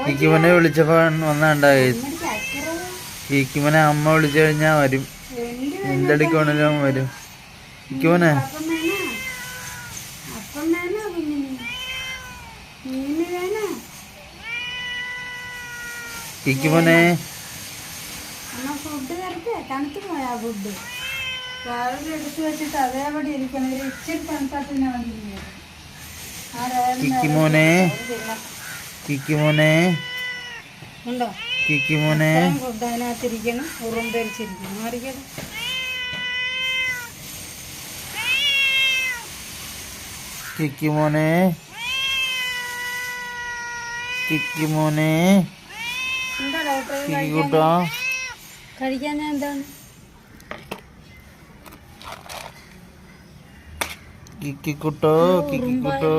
കിക്കിമോനെ വിളിച്ചപ്പോ വന്നാണ്ടായി. കിക്കിമോനെ അമ്മ വിളിച്ചു കഴിഞ്ഞാ വരും, എന്തടിക്കോണിലും വരും. കിക്കിമോനെ കിക്കിമോനെ ഫുഡ് തരട്ടെ? തണുത്ത് പോയാ ഫുഡ് രാവിലെ എടുത്തു വെച്ചിട്ട് അതേപടി ഇരിക്കണം. ഒരു ഇച്ചിരി തണുത്താത്തിന് വേണ്ടി കിക്കിമോനെ കിക്കിമോനെ ഉണ്ടോ? കിക്കിമോനെ ഫുഡ് അതിനകത്തിരിക്കണം, ഉറും ധരിച്ചിരിക്കണം. മാറിക്കണം. കിക്കിമോനെ കിക്കിമോനെ എന്താ കിക്കിക്കുട്ടാ കഴിക്കാൻ എന്താണ്? കിക്കിക്കുട്ടോ കിക്കിക്കുട്ടോ.